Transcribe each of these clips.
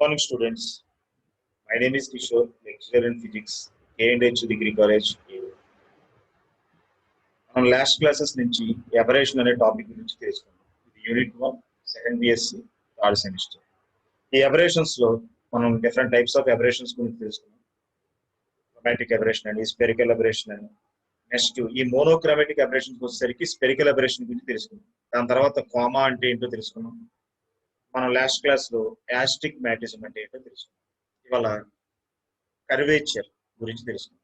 Morning, students. My name is Kishore, lecturer in physics, K&H Degree College. మనం last classes నుంచి aberration అనే topic గురించి తెలుసుకున్నాం. ఇది unit 1 second BSc third semester. ఈ ఎబరేషన్స్ లో మనం డిఫరెంట్ టైప్స్ ఆఫ్ ఎబరేషన్స్ గురించి తెలుసుకున్నాం. క్రోమాటిక్ ఎబరేషన్ అని, స్పెరికల్ ఎబరేషన్ అని. నెక్స్ట్ ఈ మోనోక్రోమాటిక్ ఎబరేషన్స్ వచ్చేసరికి స్పెరికల్ ఎబరేషన్ గురించి తెలుసుకున్నాం. దాని తర్వాత కామా అంటే ఏంటో తెలుసుకున్నాం. మనం లాస్ట్ క్లాస్ లో యాస్టిక్ మ్యాటిజం అంటే ఏంటో తెలుసుకున్నాం. ఇవాళ కర్వేచర్ గురించి తెలుసుకున్నాం.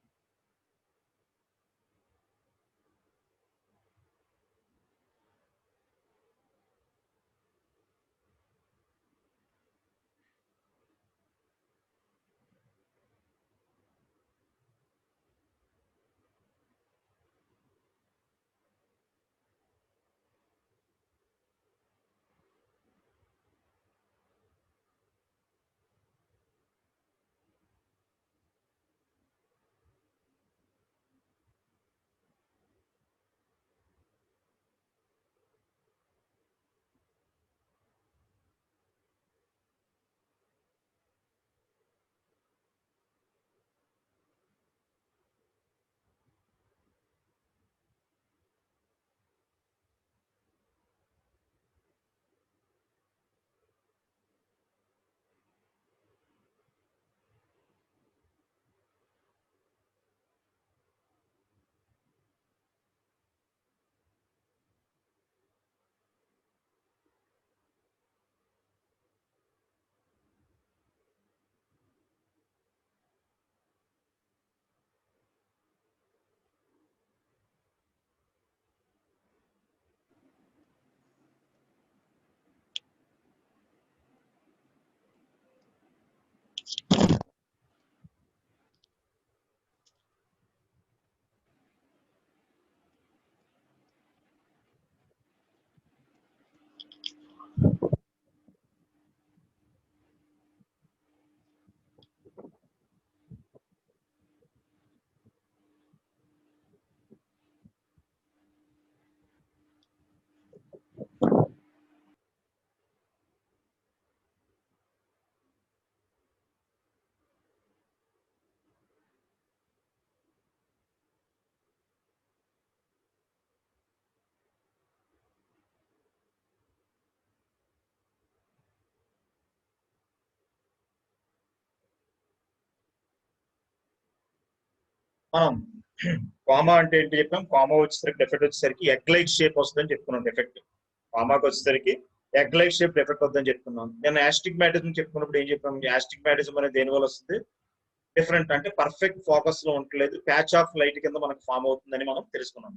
మనం కామా అంటే ఏంటి చెప్పాం. కామా వచ్చేసరికి డెఫెక్ట్ వచ్చేసరికి ఎగ్ లైక్ షేప్ వస్తుందని చెప్పుకున్నాం. డెఫెక్ట్ కామాకి వచ్చేసరికి ఎగ్ లైక్ షేప్ డెఫెక్ట్ వస్తుందని చెప్పుకున్నాం. నేను యాస్టిగ్మాటిజం చెప్పుకున్నప్పుడు ఏం చెప్పాం, యాస్టిగ్మాటిజం అనేది దేని వల్ల వస్తుంది, డిఫరెంట్ అంటే పర్ఫెక్ట్ ఫోకస్ లో ఉండలేదు, ప్యాచ్ ఆఫ్ లైట్ కింద మనకు ఫామ్ అవుతుందని మనం తెలుసుకున్నాం.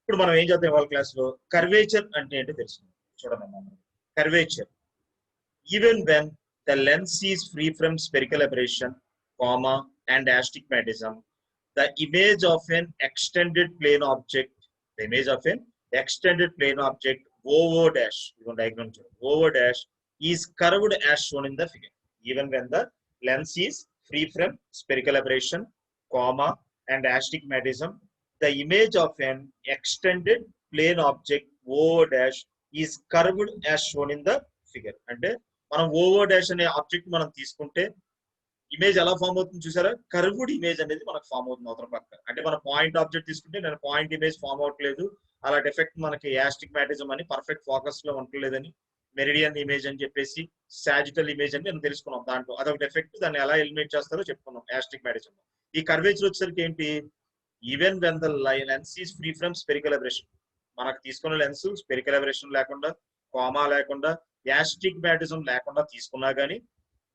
ఇప్పుడు మనం ఏం చేద్దాం ఇవాళ క్లాస్ లో, కర్వేచర్ అంటే ఏంటో తెలుసుకుందాం. చూడండి మనం curvature, even when the lens is free from spherical aberration, comma and astigmatism, the image of an extended plane object, the image of an extended plane object OO dash, diagram OO dash is curved as shown in the figure. Even when the lens is free from spherical aberration, comma and astigmatism, the image of an extended plane object OO dash is curved as shown in the figure. అంటే మనం over dash అనే object మనం తీసుకుంటే image ఎలా form అవుతుంది చూసారా, curved image అనేది మనకు ఫామ్ అవుతుంది అవతల పక్క. అంటే మన పాయింట్ ఆబ్జెక్ట్ తీసుకుంటే నేను పాయింట్ ఇమేజ్ ఫామ్ అవట్లేదు, అలా డెఫెక్ట్ మనకి యాస్టిగ్మాటిజం అని పర్ఫెక్ట్ ఫోకస్ లో ఉండలేదని, మెరిడియన్ ఇమేజ్ అని చెప్పేసి సాజిటల్ ఇమేజ్ అని నేను తెలుసుకున్నాం. దాంట్లో అదొక డెఫెక్ట్, దాన్ని ఎలా ఎలిమినేట్ చేస్తారో చెప్పుకున్నాం యాస్టిగ్మాటిజం. ఈ కర్వేచర్ వచ్చేసరికి ఏంటి, even when the lens is free from spherical aberration, మనకు తీసుకున్న లెన్స్ స్పెరికల్ అబరేషన్ లేకుండా, కామా లేకుండా, యాస్టిగ్మాటిజం లేకుండా తీసుకున్నా గానీ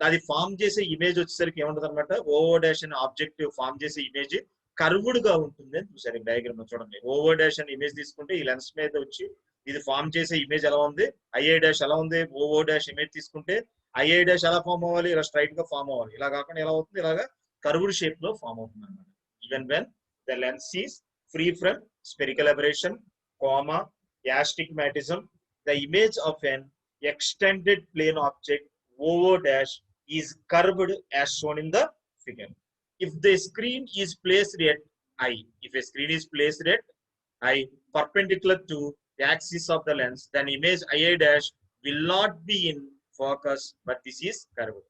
అది ఫామ్ చేసే ఇమేజ్ వచ్చేసరికి ఏముంటది అనమాట, ఓవర్ డాష్ అనే ఆబ్జెక్ట్ ఫామ్ చేసే ఇమేజ్ కర్వ్డ్ గా ఉంటుంది అని చూసారు. డయాగ్రామ్ చూడండి, ఓవర్ డాష్ అనే ఇమేజ్ తీసుకుంటే ఈ లెన్స్ మీద వచ్చి ఇది ఫామ్ చేసే ఇమేజ్ ఎలా ఉంది, ఐఐ డాష్ ఎలా ఉంది. ఓవర్ డాష్ ఇమేజ్ తీసుకుంటే ఐఐ డాష్ ఎలా ఫామ్ అవ్వాలి, ఇలా స్ట్రైట్ గా ఫామ్ అవ్వాలి. ఇలా కాకుండా ఎలా అవుతుంది, ఇలాగా కర్వ్డ్ షేప్ లో ఫామ్ అవుతుంది అనమాట. Even when the lens is free from spherical aberration, comma, astigmatism, the image of an extended plane object OO dash is curved as shown in the figure. if the screen is placed at I, if a screen is placed at I perpendicular to the axis of the lens, then image II dash will not be in focus, but this is curved.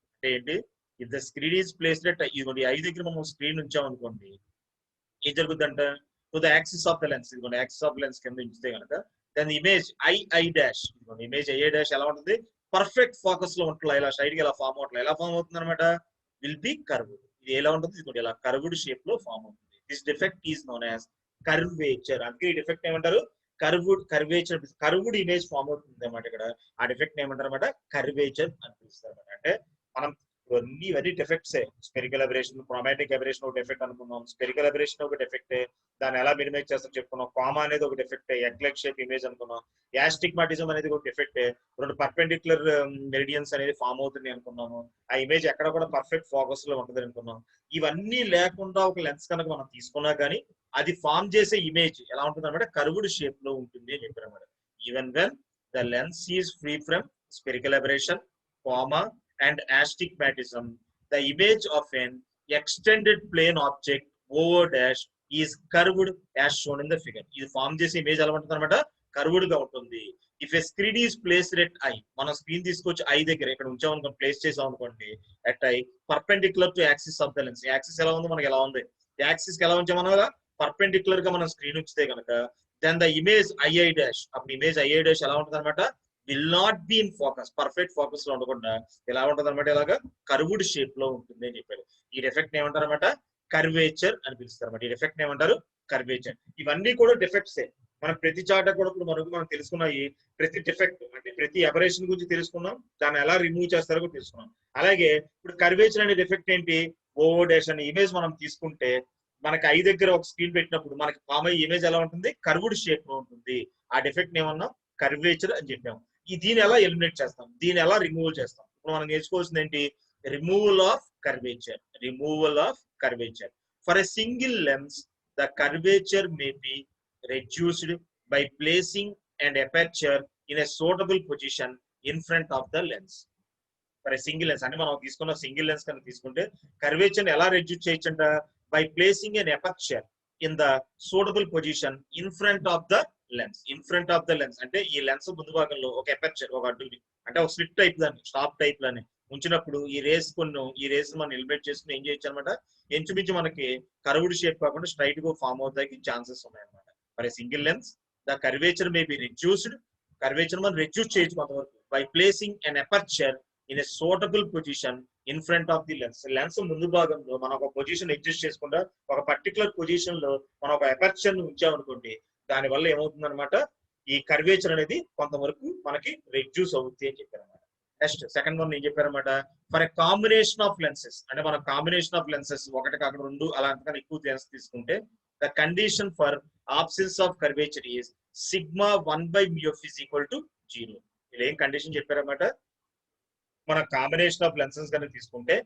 If the screen is placed at ఇదిగోండి I దగ్గర మనం screen ఉంచాం అనుకోండి, ఏం జరుగుతుందంట, to the axis of the lens, ఇదిగోండి axis of lens కింద ఉంచితే కనుక దాని ఇమేజ్ ఐ డాష్, ఇదిగోండి ఇమేజ్ ఐ డాష్ ఎలా ఉంటుంది, పర్ఫెక్ట్ ఫోకస్ లో ఉంటుంది, ఇలా స్ట్రైట్ గా ఇలా ఫామ్ అవట్లేదు, ఎలా ఫామ్ అవుతుంది అనమాట, విల్ బి కర్వ్డ్. ఇది ఎలా ఉంటుంది, ఇదిగోండి ఇలా కర్వ్డ్ షేప్ లో ఫామ్ అవుతుంది. This defect is known as curvature. అందుకే ఈ డిఫెక్ట్ ఏమంటారు, కర్వేచర్, కర్వ్డ్ ఇమేజ్ ఫామ్ అవుతుంది అన్నమాట. ఇక్కడ ఆ డిఫెక్ట్ ఏమంటారు అనమాట, కర్వేచర్ అని పిలుస్తారు అనమాట. అంటే మనం ఇవన్నీ డిఫెక్ట్సే. స్పెరికల్ అబరేషన్, క్రోమాటిక్ అబరేషన్ ఒక డిఫెక్ట్ అనుకున్నాం, స్పెరికల్ అబరేషన్ ఒక డిఫెక్టే, దాన్ని ఎలా మినిమైజ్ చేస్తాం చెప్పుకున్నాం, కామా అనేది ఒక డిఫెక్టే, ఎగ్ షేప్ ఇమేజ్ అనుకున్నాం, యాస్టిగ్మాటిజం అనేది ఒక డిఫెక్టే, రెండు పర్పెండిక్యులర్ మెరిడియన్స్ అనేది ఫామ్ అవుతుంది అనుకున్నాము, ఆ ఇమేజ్ ఎక్కడ కూడా పర్ఫెక్ట్ ఫోకస్ లో ఉంటుంది అనుకున్నాం. ఇవన్నీ లేకుండా ఒక లెన్స్ కనుక మనం తీసుకున్నా కానీ అది ఫామ్ చేసే ఇమేజ్ ఎలా ఉంటుంది అనమాట, కర్వ్డ్ షేప్ లో ఉంటుంది అని చెప్పారు అనమాట. Even when the lens is free from spherical aberration, comma and astigmatism, the image of an extended plane object over dash is curved as shown in the figure. ఇది form చేసే image ఎలా ఉంటుంది అనమాట, కర్వ్డ్ గా ఉంటుంది. If a screen is placed at I, మనం screen తీసుకొచ్చి I దగ్గర ఇక్కడ ఉంచామనుకోండి, ప్లేస్ చేసాం అనుకోండి at I perpendicular to axis of the lens, axis ఎలా ఉంది మనకి ఎలా ఉంది, యాక్సిస్ కి ఎలా ఉంచామన్నా కదా పర్పెండిక్యులర్ గా మనం స్క్రీన్ ఉంచితే కనుక then the image I dash, అప్పుడు ఇమేజ్ ఐ డాష్ ఎలా ఉంటుంది అనమాట, will not be in focus, perfect focus లో ఉండకుండా ఎలా ఉంటుంది అనమాట, ఇలాగా కర్వ్డ్ షేప్ లో ఉంటుంది అని చెప్పారు. ఈ డిఫెక్ట్ ఏమంటారు అనమాట, కర్వేచర్ అని పిలుస్తారు అనమాట. ఈ డిఫెక్ట్ ఏమంటారు, కర్వేచర్. ఇవన్నీ కూడా డిఫెక్ట్సే. మనం ప్రతి చాట కూడా ఇప్పుడు మనం తెలుసుకున్నాయి, ప్రతి డిఫెక్ట్ అంటే ప్రతి అబరేషన్ గురించి తెలుసుకున్నాం, దాన్ని ఎలా రిమూవ్ చేస్తారో కూడా తెలుసుకున్నాం. అలాగే ఇప్పుడు కర్వేచర్ అనే డిఫెక్ట్ ఏంటి, ఓవర్ డాష్ అనే ఇమేజ్ మనం తీసుకుంటే మనకి ఐ దగ్గర ఒక స్క్రీన్ పెట్టినప్పుడు మనకి ఫామ్ అయ్యే ఇమేజ్ ఎలా ఉంటుంది, కర్వ్డ్ షేప్ లో ఉంటుంది. ఆ డిఫెక్ట్ ఏమన్నా కర్వేచర్ అని చెప్పాము. దీన్ని ఎలా ఎలిమినేట్ చేస్తాం, దీన్ని ఎలా రిమూవ్ చేస్తాం, ఇప్పుడు మనం నేర్చుకోవాల్సింది ఏంటి, removal of curvature. Removal of curvature for a single lens, the curvature may be reduced by placing and aperture in a suitable position in front of the lens. For a single lens అంటే మనం తీసుకున్న single lens కనుక తీసుకుంటే curvature ఎలా reduce చేయొచ్చంట, by placing and aperture in the suitable position in front of the lens. In front of the lens అంటే ఈ lens ముందు భాగంలో ఒక ఎపర్చర్, ఒక అడ్డుని అంటే ఒక స్లిట్ టైప్ దాన్ని స్టాప్ టైప్ లోనే ఉంచినప్పుడు ఈ రేస్ మనం ఎలిమినేట్ చేసుకుని ఏం చేయొచ్చు అనమాట, ఇంచుమించు మనకి కర్వ్డ్ షేప్ కాకుండా స్ట్రైట్ గా ఫామ్ అవుతాయి ఛాన్సెస్ ఉన్నాయి అనమాట. For single lens the curvature may be reduced, curvature మనం రెడ్యూస్ చేయొచ్చు కొంతవరకు by placing and aperture in a suitable position in front of the lens. Lens ముందు భాగంలో మనం ఒక పొజిషన్ అడ్జస్ట్ చేసుకుంటా ఒక పర్టికులర్ పొజిషన్ లో మనం ఒక అపర్చర్ ని ఉంచామనుకోండి, దాని వల్ల ఏమవుతుంది అనమాట, ఈ కర్వేచర్ అనేది కొంతవరకు మనకి రెడ్యూస్ అవుతుంది అని చెప్పారు అనమాట. నెక్స్ట్ సెకండ్ వన్ ఏం చెప్పారనమాట, for a combination of lenses, అంటే మన కాంబినేషన్ ఆఫ్ లెన్సెస్ ఒకటి కాకుండా రెండు అలా అంతకన్నా ఎక్కువ లెన్స్ తీసుకుంటే the condition for absence of curvature is sigma 1/μf is equal to 0. ఇలా ఏం కండిషన్ చెప్పారన్నమాట, మన కాంబినేషన్ ఆఫ్ లెన్సెస్ కనుక తీసుకుంటే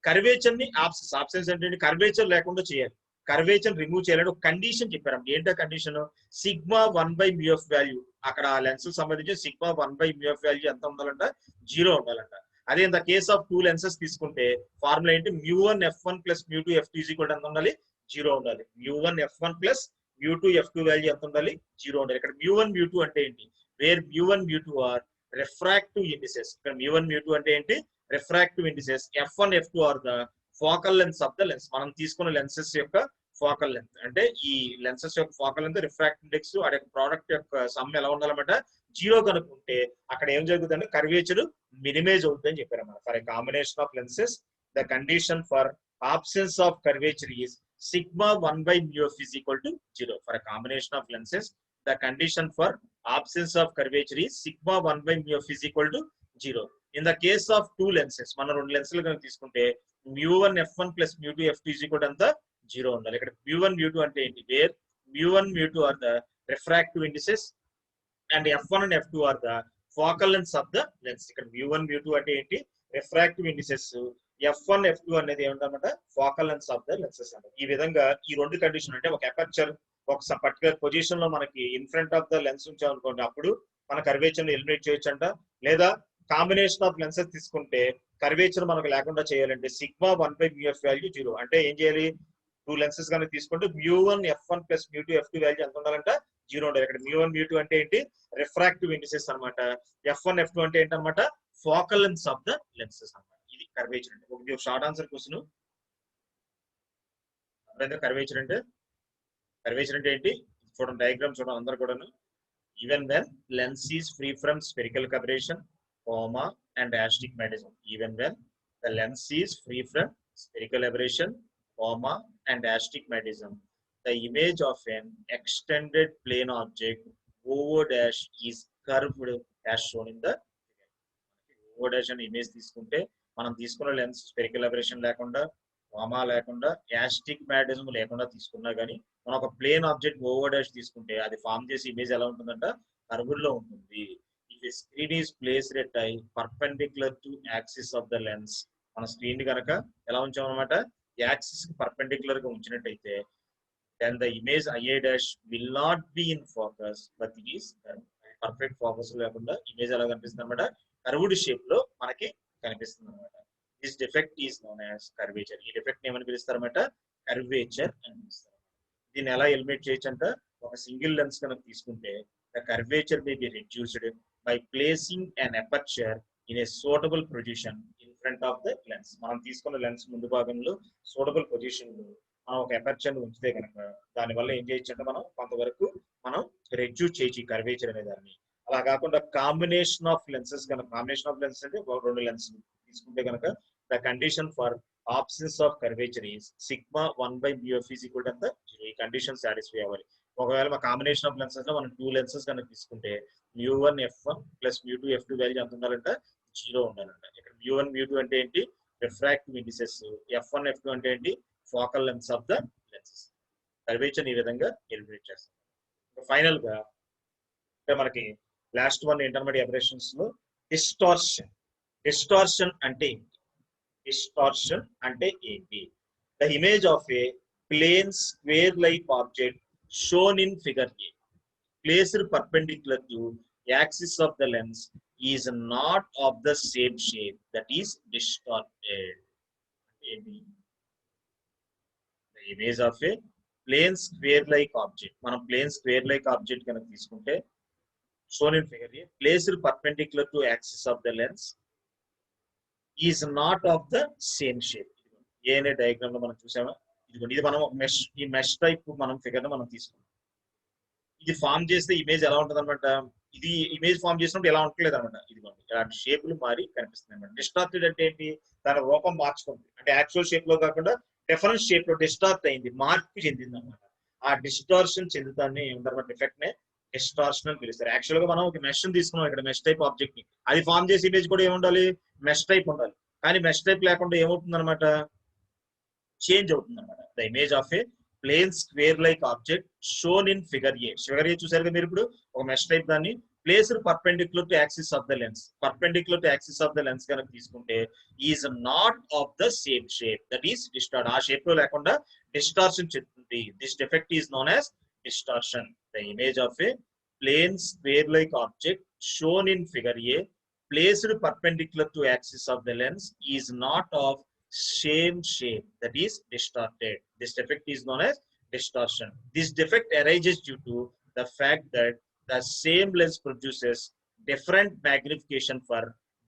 కర్వేచర్ ని ఆబ్సెన్స్ అంటే కర్వేచర్ లేకుండా చేయాలి, కర్వేచర్ రిమూవ్ చేయాలని ఒక కండిషన్ చెప్పారు. ఏంటో కండిషన్, సిగ్మా 1/μf వాల్యూ, అక్కడ లెన్స్ సంబంధించి సిగ్మా 1/μf వాల్యూ ఎంత ఉండాలంట, 0 ఉండాలంట. అదే in the case of two lenses తీసుకుంటే ఫార్ములా ఏంటి, μ1 f1 + μ2 f2 ఈక్వల్ ఎంత ఉండాలి, 0 ఉండాలి. μ1 f1 + μ2 f2 వాల్యూ ఎంత ఉండాలి, 0 ఉండాలి. ఇక్కడ μ1 μ2 అంటే ఏంటి, వేర్ μ1 μ2 ఆర్ రిఫ్రాక్టివ్ ఇండిసెస్. ఇక్కడ μ1 μ2 అంటే ఏంటి, refractive indices. f1 f2 are the focal lens of the lens, మనం తీసుకున్న లెన్సెస్ యొక్క ఫోకల్ లెంత్. అంటే ఈ లెన్సెస్ యొక్క ఫోకల్ లెంత్, రిఫ్రాక్టివ్ ఇండెక్స్, వాటి యొక్క ప్రోడక్ట్ యొక్క సమ్ ఎలా ఉండాలన్నమాట, 0 కనుక్కుంటే అక్కడ ఏం జరుగుతుందంటే కర్వేచర్ మినిమైజ్ అవుతుంది అని చెప్పారు అన్నమాట. For a combination of lenses the condition for absence of curvature is sigma 1/μf is equal to 0. For a combination of lenses the condition for absence of curvature is sigma 1/μf is equal to 0. In the case of two lenses, మనం రెండు లెన్సులు కనుక తీసుకుంటే μ1 f1 + μ2 f2 is equal అంతా 0 ఉండాలి. ఇక్కడ μ1 μ2 అంటే ఏంటి, where μ1 μ2 are the refractive indices and f1 and f2 are the focal lens of the lens. ఇక్కడ μ1 μ2 అంటే ఏంటి, రిఫ్రాక్టివ్ ఇండిసెస్, f1 f2 అనేది ఏమంటారన్నమాట, focal lens of the lenses అంట. ఈ విధంగా ఈ రెండు కండిషన్ అంటే ఒక అపర్చర్ ఒక పర్టికులర్ పొజిషన్ లో మనకి in front of the lens ఉంచామనుకోండి, అప్పుడు మన కర్వేచర్ ఎలిమినేట్ చేయొచ్చు అంట. లేదా కాంబినేషన్ ఆఫ్ లెన్సెస్ తీసుకుంటే కర్వేచర్ మనకు లేకుండా చేయాలంటే సిగ్మా 1/μf వాల్యూ 0. అంటే ఏం చేయాలి, 2 లెన్సెస్ కనుక తీసుకుంటే μ1 f1 ప్లస్ μ2 f2 వాల్యూ ఎంత ఉండాలంట, 0 ఉండాలి. ఇక్కడ μ1 μ2 అంటే ఏంటి, రిఫ్రాక్టివ్ ఇండిసెస్ అనమాట. f1 f2 అంటే ఏంటన్నమాట, focal length of the lenses అన్నమాట. ఇది కర్వేచర్ అంటే. ఒక షార్ట్ ఆన్సర్ క్వశ్చన్. కర్వేచర్ అంటే ఏంటి చూడండి, డయాగ్రామ్ చూడండి అందరు కూడాను. Even when lens is free from spherical curvature, comma and astigmatism. Even when the lens is free from spherical aberration, comma and astigmatism, the image of an extended plane object OO dash is curved as shown in the figure. OO dash అనే image తీసుకుంటే మనం తీసుకున్న lens spherical aberration లేకుండా, comma లేకుండా, astigmatism లేకుండా తీసుకున్నా కానీ మనం ఒక ప్లేన్ ఆబ్జెక్ట్ ఓవర్ డాష్ తీసుకుంటే అది ఫామ్ చేసే ఇమేజ్ ఎలా ఉంటుందంట, కర్వ్డ్ లో ఉంటుంది. If screen is placed at I perpendicular to axis of the lens, మన స్క్రీన్ కనుక ఎలా ఉంచామన్నమాట, యాక్సిస్ కి పర్పెండిక్యులర్ గా ఉంచినట్టయితే then the image IA dash will not be in focus but it is perfect focus లేకుండా image ఎలా కనిపిస్తుంది అనమాట, curved shape లో మనకి కనిపిస్తుంది అనమాట. This defect is known as curvature. ఈ డిఫెక్ట్ ఏమని పిలుస్తారన్నమాట, కర్వేచర్ అని పిలుస్తారు. దీన్ని ఎలా ఎలిమినేట్ చేయొచ్చు అంట, ఒక సింగిల్ లెన్స్ కనుక తీసుకుంటే the curvature may B reduced by placing an aperture in a suitable position in front of the lens. మనం తీసుకున్న లెన్స్ ముందు భాగంలో సూటబుల్ పొజిషన్ లో మనం ఒక అపర్చర్ ఉంచితే కనుక దానివల్ల ఏం చేయొచ్చు అంటే మనం కొంతవరకు మనం రెడ్యూస్ చేయొచ్చు ఈ కర్వేచర్ అనే దాన్ని. అలా కాకుండా కాంబినేషన్ ఆఫ్ లెన్సెస్ కనుక, కాంబినేషన్ ఆఫ్ లెన్సెస్ అంటే రెండు లెన్స్ తీసుకుంటే కనుక the condition for absence of curvature is sigma 1/μf is equal to ఎంత, 0. ఈ కండిషన్ సాటిస్ఫై అవ్వాలి. ఒకవేళ మా కాంబినేషన్ ఆఫ్ లెన్సెస్ లో మనం 2 లెన్సెస్ కనుక తీసుకుంటే μ1 f1 ప్లస్ μ2 f2 వాల్యూ ఎంత ఉండాలంట, 0 ఉండాలంట. ఇక్కడ μ1 μ2 అంటే ఏంటి, రిఫ్రాక్టివ్ ఇండిసెస్. f1 f2 అంటే ఏంటి, focal length of the lenses. Curvature ఈ విధంగా ఎలిమినేట్ చేస్తాం. ఫైనల్ గా మనకి లాస్ట్ వన్ ఇంటర్మీడియట్ అబరేషన్స్ లో డిస్టార్షన్. డిస్టార్షన్ అంటే డిస్టార్షన్ అంటే ఏంటి, the image of a plane square like object shown in figure A placed perpendicular to axis of the lens is not of the same shape that is distorted. Image of a plane square like object, మనం plane square like object కనుక తీసుకుంటే shown in figure A placed perpendicular to axis of the lens is not of the same shape. A అనే diagram లో మనం చూసామా, ఇదిగోండి. ఇది మనం మెష్, ఈ మెష్ టైప్ మనం ఫిగర్ మనం తీసుకున్నాం. ఇది ఫామ్ చేస్తే ఇమేజ్ ఎలా ఉంటుంది అనమాట, ఇది ఇమేజ్ ఫామ్ చేసినప్పుడు ఎలా ఉండలేదు అనమాట. ఇదిగోండి ఇలాంటి షేపులు మారి కనిపిస్తుంది అనమాట. డిస్టార్టెడ్ అంటే ఏంటి, దాని రూపం మార్చుకుంది, అంటే యాక్చువల్ షేప్ లో కాకుండా డిఫరెంట్ షేప్ లో డిస్టార్ట్ అయింది, మార్పు చెందింది అనమాట. ఆ డిస్టార్షన్ చెందుతాన్ని ఏమంటారు, డిఫెక్ట్ నే డిస్టార్షన్ అని పిలుస్తారు. యాక్చువల్ గా మనం ఒక మెష్ తీసుకున్నాం, ఇక్కడ మెష్ టైప్ ఆబ్జెక్ట్ ని, అది ఫామ్ చేసే ఇమేజ్ కూడా ఏముండాలి, మెష్ టైప్ ఉండాలి. కానీ మెష్ టైప్ లేకుండా ఏమవుతుంది అనమాట, చేంజ్ అవుతుంది అనమాట. The image of a plane square like object shown in figure A. Figure A చూసారు కదా మీరు ఇప్పుడు, ఒక మెష్ టైప్ దాన్ని placed perpendicular to axis of the lens, perpendicular to axis of the lens కనుక తీసుకుంటే is not of the same shape that is distort. ఆ shape లో లేకుండా డిస్టార్షన్ చెందుతుంది. This defect is known as distortion. The image of a plane square like object shown in figure A placed perpendicular to axis of the lens is not of same shape that is distorted. This defect is known as distortion. This defect arises due to the fact that the same lens produces different magnification for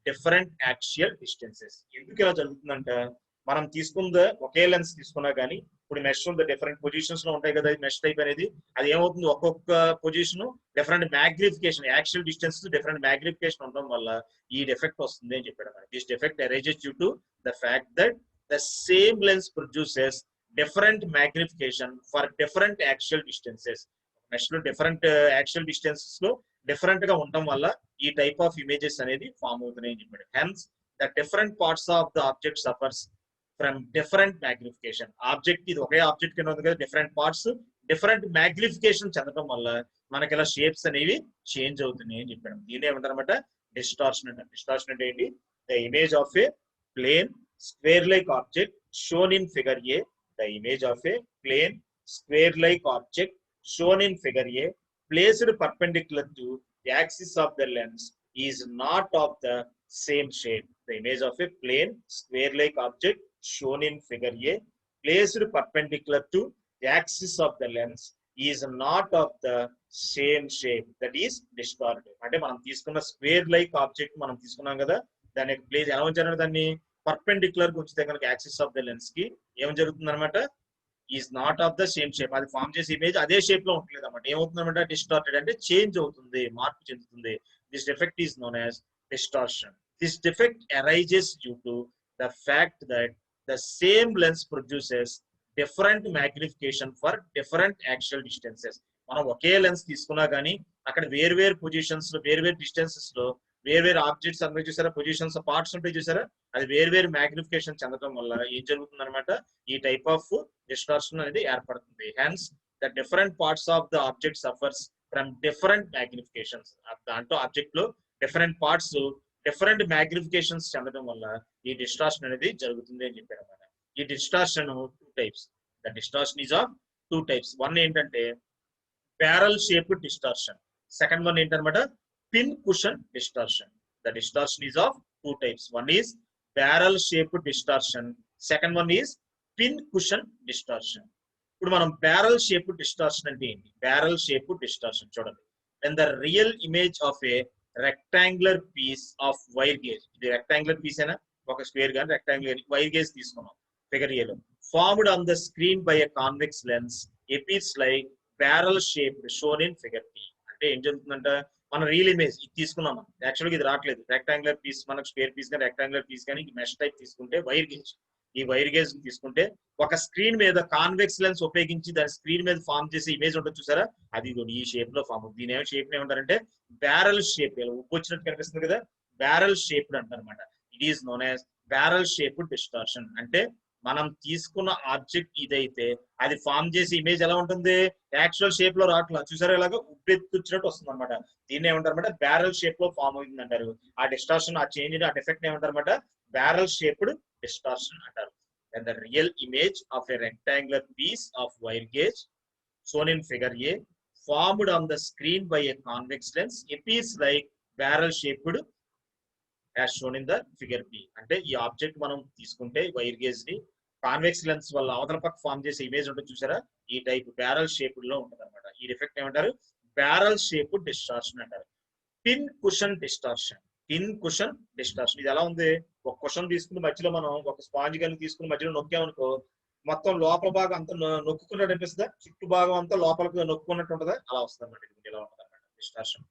different axial distances. ఎందుకు ఇలా జరుగుతుందంటే మనం తీసుకుందే ఒకే lens తీసుకున్నా కానీ ఇప్పుడు mesh ఉంది, different positions లో ఉంటాయి కదా మెష్ టైప్ అనేది, అది ఏమవుతుంది, ఒక్కొక్క position different magnification, actual distance different magnification ఉండడం వల్ల ఈ డిఫెక్ట్ వస్తుంది అని చెప్పాడు. This defect arises due to the fact that the same lens produces different magnification for different axial distances. Mesh లో different axial distances లో different గా ఉండడం వల్ల ఈ టైప్ ఆఫ్ ఇమేజెస్ అనేది ఫామ్ అవుతున్నాయి అని చెప్పాడు. Hence the different parts of the object suffers from different magnification. Object ఇది ఒకే ఆబ్జెక్ట్ కింద ఉంది కదా, డిఫరెంట్ పార్ట్స్ డిఫరెంట్ మ్యాగ్నిఫికేషన్ చెందడం వల్ల మనకి ఇలా షేప్స్ అనేవి చేంజ్ అవుతున్నాయి అని చెప్పాడు. దీని ఏమంటారన్నమాట, డిస్టార్షన్ అంటే. డిస్టార్షన్ అంటే ఏంటి, the image of A plane square like object shown in figure A, the image of a plane square like object shown in figure A placed perpendicular to the axis of the lens is not of the same shape. The image of a plane square-like object shown in figure A placed perpendicular to the axis of the lens is not of the same shape, that is distorted. అంటే మనం తీసుకున్న square like object మనం తీసుకున్నాం కదా, దాని place ఎలా ఉంచారంటే దాన్ని perpendicular గా ఉంచితే కనుక యాక్సిస్ ఆఫ్ ద లెన్స్ కి ఏం జరుగుతుంది అనమాట, is not of the same shape. అది ఫామ్ చేసే ఇమేజ్ అదే షేప్ లో ఉంటుంది అనమాట. ఏమవుతుంది అనమాట, డిస్టార్టెడ్ అంటే చేంజ్ అవుతుంది, మార్పు చెందుతుంది. This defect is known as distortion. This defect arises due to the fact that the same lens produces different magnification for different actual distances. మనం ఒకే లెన్స్ తీసుకున్నా కానీ అక్కడ వేర్వేరు పొజిషన్స్ లో వేర్వేరు డిస్టెన్సెస్ లో వేర్వేరు ఆబ్జెక్ట్స్ అన్నీ చూసారా, పొజిషన్స్ పార్ట్స్ ఉంటాయి చూసారా, అది వేర్వేరు మ్యాగ్నిఫికేషన్ చెందడం వల్ల ఏం జరుగుతుంది అనమాట, ఈ టైప్ ఆఫ్ డిస్టార్షన్ అనేది ఏర్పడుతుంది. Hence the different parts of the object suffers from different magnifications. దాంట్లో ఆబ్జెక్ట్ లో డిఫరెంట్ పార్ట్స్ డిఫరెంట్ మ్యాగ్నిఫికేషన్స్ చెందడం వల్ల ఈ డిస్టార్షన్ అనేది జరుగుతుంది అని చెప్పారు అన్నమాట. ఈ distortion two types. The distortion is of two types. One ఏంటంటే barrel shaped distortion, second one ఏంటన్నమాట pincushion distortion. The distortion is of two types. One is barrel shaped distortion, second one is pincushion distortion. ఇప్పుడు మనం barrel shaped distortion అంటే ఏంటి? Barrel shaped distortion చూడండి, when the real image of a rectangular piece of wire gauge, ఇది rectangular piece అయినా ఒక square గాని rectangular wire gauge తీసుకున్నాం ఫిగర్ ఏలో, formed on the screen by a convex lens appears like barrel shaped shown in figure B. అంటే ఏం జరుగుతుందంటే మన రియల్ ఇమేజ్ ఇది తీసుకున్నాం, యాక్చువల్గా ఇది రావట్లేదు. రెక్టాంగులర్ పీస్ మనకు స్క్వేర్ పీస్ కానీ రెక్టాంగులర్ పీస్ కానీ మెష్ టైప్ తీసుకుంటే వైర్ గేజ్, ఈ వైర్ గేజ్ తీసుకుంటే ఒక స్క్రీన్ మీద కాన్వెక్స్ లెన్స్ ఉపయోగించి దాని స్క్రీన్ మీద ఫామ్ చేసే ఇమేజ్ ఉంటుంది చూసారా, అది ఈ షేప్ లో ఫామ్ అవుతుంది. దీని షేప్ ఏమంటారంటే బ్యారల్ షేప్. ఉప్పు వచ్చినట్టు కనిపిస్తుంది కదా, బ్యారల్ షేప్డ్ అంటారనమాట. It is known as barrel shaped distortion. అంటే మనం తీసుకున్న ఆబ్జెక్ట్ ఇదైతే అది ఫామ్ చేసే ఇమేజ్ ఎలా ఉంటుంది, యాక్చువల్ షేప్ లో రావట్లా చూసారా, ఇలాగా ఉబ్బెత్తుచ్చినట్టు వస్తుంది అనమాట. దీన్ని ఏమంటారన్నమాట, బ్యారల్ షేప్ లో ఫామ్ అవుతుంది అంటారు. ఆ డిస్టార్షన్, ఆ చేంజ్, ఆ డిఫెక్ట్ ఏమంటారన్నమాట, బ్యారల్ షేప్డ్ distortion అంటారు. And the real image of a rectangular piece of wire gauge shown in figure A formed on the screen by a convex lens appears like barrel shaped as shown in the figure B. అంటే ఈ object మనం తీసుకుంటే wire gauge ని convex lens వల్ల అవతల పక్క form చేసే image ఉంటుంది చూసారా, ఈ టైప్ బ్యారల్ షేప్డ్ లో ఉంటుంది అనమాట. ఈ డిఫెక్ట్ ఏమంటారు, బ్యారల్ షేప్డ్ డిస్టార్షన్ అంటారు. Pin cushion distortion, pin cushion distortion. ఇది ఎలా ఉంది, ఒక కుషన్ తీసుకుని మధ్యలో మనం ఒక స్పాంజ్ కానీ తీసుకుని మధ్యలో నొక్కామనుకో మొత్తం లోపల భాగం అంతా నొక్కున్నట్టు అనిపిస్తుందా, చుట్టూ భాగం అంతా లోపలికి నొక్కున్నట్టు ఉంటుందా, అలా వస్తుంది అనమాట. ఇది ఇలా ఉంటుంది అనమాట డిస్టార్షన్.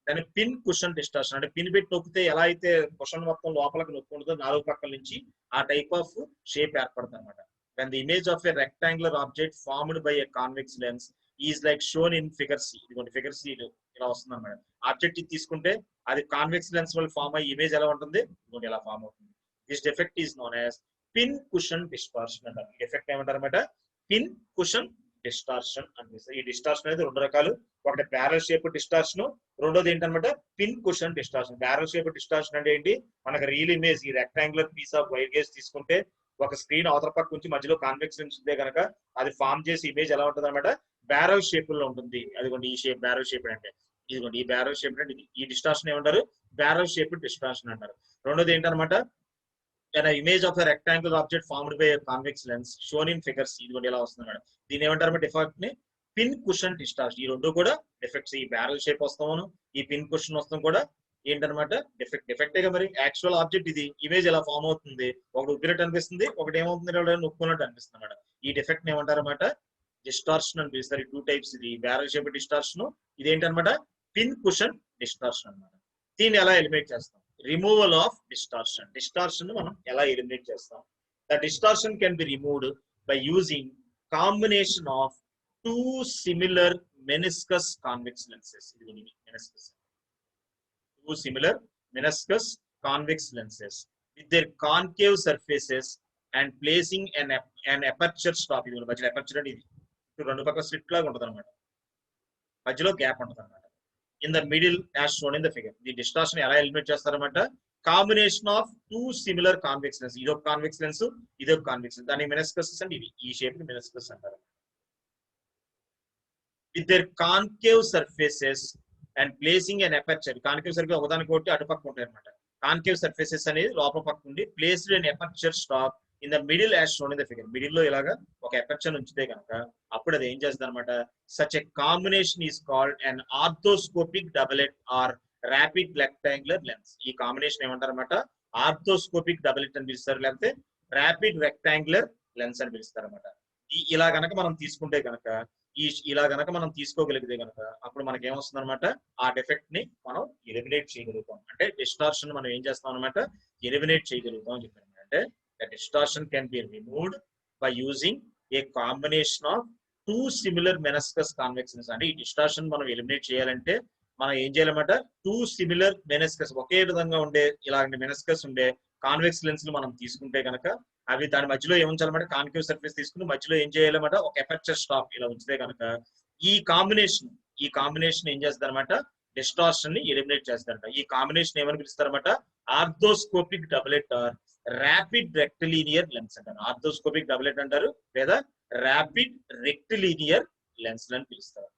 దాన్ని పిన్ కుషన్ డిస్టార్షన్ అంటే పిన్ పెట్టి నొక్కితే ఎలా అయితే కుషన్ మొత్తం లోపలికి నొక్కుంటుందో నాలుగు పక్కల నుంచి ఆ టైప్ ఆఫ్ షేప్ ఏర్పడుతుంది అనమాట. when the image of a rectangular object formed by a convex lens is like shown in figure C. ఇదిగోండి ఫిగర్ సి ఇలా వస్తుంది అనమాట. ఆబ్జెక్ట్ ఇది తీసుకుంటే అది కాన్వెక్స్ లెన్స్ వల్ల ఫామ్ అయ్యి ఇమేజ్ ఎలా ఉంటుంది, ఇదిగోండి ఇలా ఫామ్ అవుతుంది. This defect is known as pin cushion distortion అంటారు. ఈ డిఫెక్ట్ ఏమంటారు అనమాట, పిన్ కుషన్ డిస్టార్షన్ అనిపిస్తుంది. ఈ డిస్టార్షన్ అనేది రెండు రకాలు, ఒకటి బ్యారల్ షేప్ డిస్టార్షన్, రెండోది ఏంటనమాట pincushion distortion. Barrel shape distortion అంటే ఏంటి, మనకు రియల్ ఇమేజ్ ఈ rectangular piece of wire gauge తీసుకుంటే ఒక స్క్రీన్ అవతల పక్క నుంచి మధ్యలో కాన్వెక్స్ లెన్స్ ఉంటే కనుక అది ఫామ్ చేసి ఇమేజ్ ఎలా ఉంటుంది అనమాట, బ్యారల్ షేప్ లో ఉంటుంది. అదిగోండి ఈ షేప్ బ్యారల్ షేప్ అంటే, ఇదిగోండి ఈ బ్యారల్ షేప్ అంటే ఈ డిస్టార్షన్ ఏమంటారు, బ్యారల్ షేప్ డిస్టార్షన్ అంటారు. రెండోది ఏంటనమాట, an image of a rectangular object formed by a convex lens shown in figure C. ఇదిగోండి ఇలా వస్తుంది మేడం. దీని ఏమంటారు డిఫెక్ట్ ని పిన్ కుషన్ డిస్టార్షన్. ఈ రెండు కూడా డిఫెక్ట్స్. ఈ బ్యారల్ షేప్ వస్తాము, ఈ పిన్ కుషన్ వస్తాం కూడా ఏంటనమాట డిఫెక్టేగా. మరి యాక్చువల్ ఆబ్జెక్ట్ ఇది ఇమేజ్ ఎలా ఫామ్ అవుతుంది, ఒకటి ఉబ్బినట్టు అనిపిస్తుంది, ఒకటి ఏమవుతుంది నొక్కున్నట్టు అనిపిస్తుంది అన్నమాట. ఈ డిఫెక్ట్ ని ఏమంటారు అనమాట, డిస్టార్షన్ అని పిలుస్తారు. టూ టైప్స్, ఇది బ్యారల్ షేప్ డిస్టార్షన్, ఇది ఏంటనమాట పిన్ కుషన్ డిస్టార్షన్ అన్నమాట. దీన్ని ఎలా ఎలిమినేట్ చేస్తాం, రిమూవల్ ఆఫ్ డిస్టార్షన్. డిస్టార్షన్ మనం ఎలా ఎలిమినేట్ చేస్తాం, the distortion can be removed by using combination of two similar meniscus convex lenses. ఇది meniscus, two similar meniscus convex lenses with their concave surfaces and placing an aperture stop. ఇది మధ్యలో aperture అంటే ఇది రెండు పక్కల slit లాగా ఉంటుంది అనమాట, మధ్యలో గ్యాప్ ఉంటుంది అనమాట. In the middle as shown in the figure. ఈ డిస్టార్షన్ ఎలా ఎలిమినేట్ చేస్తారన్నమాట, combination of two similar convex lens. ఇదొక కాన్వెక్స్ లెన్స్, ఇదొక కాన్వెక్స్ లెన్స్, దాని మెనిస్కస్ అంటే ఇది, ఈ షేప్ ని మెనిస్కస్ అంటారు. with their concave surfaces and placing an aperture. Concave surface ఒకదానికి ఒకటి అటుపక్క ఉంటాయి అనమాట. కాన్కేవ్ సర్ఫేసెస్ అనేది లోపల పక్క ఉండి placed in aperture stop in the middle as shown in the figure. Middle లో ఇలాగా ఒక ఎపర్చర్ ఉంచితే కనుక అప్పుడు అది ఏం చేస్తుంది అనమాట, such a combination is called and orthoscopic doublet or rapid rectangular lens. ఈ కాంబినేషన్ ఏమంటారు అనమాట, ఆర్థోస్కోపిక్ డబులెట్ అని పిలుస్తారు, లేకపోతే ర్యాపిడ్ రెక్టాంగులర్ లెన్స్ అని పిలుస్తారు అనమాట. ఇలా గనక మనం తీసుకుంటే కనుక ఇలా గనక మనం తీసుకోగలిగితే కనుక అప్పుడు మనకి ఏమొస్తుంది అనమాట, ఆ డిఫెక్ట్ ని మనం ఎలిమినేట్ చేయగలుగుతాం. అంటే డిస్టార్షన్ మనం ఏం చేస్తాం అనమాట, ఎలిమినేట్ చేయగలుగుతాం అని చెప్పారు. అంటే the distortion can be removed by using a combination of two similar meniscus convex lens. అంటే ఈ డిస్టార్షన్ మనం ఎలిమినేట్ చేయాలంటే మనం ఏం చేయాలన్నమాట, టూ సిమిలర్ మెనిస్కస్, ఒకే విధంగా ఉండే ఇలాంటి మెనిస్కస్ ఉండే కాన్వెక్స్ లెన్స్ మనం తీసుకుంటే కనుక అవి దాని మధ్యలో ఏముంచాలన్నమాట, కాన్కేవ్ సర్ఫేస్ తీసుకుని మధ్యలో ఏం చేయాలన్నమాట, ఒక ఎపర్చర్ స్టాప్ ఇలా ఉంచితే కనుక ఈ కాంబినేషన్ ఏం చేస్తారు అనమాట, డిస్టార్షన్ ని ఎలిమినేట్ చేస్తారట. ఈ కాంబినేషన్ ఏమని పిలుస్తారన్నమాట, orthoscopic doublet or rapid rectilinear lens అంటారు. ఆర్థోస్కోపిక్ డబులెట్ అంటారు లేదా ర్యాపిడ్ రెక్టిలీనియర్ లెన్స్ అని పిలుస్తారు.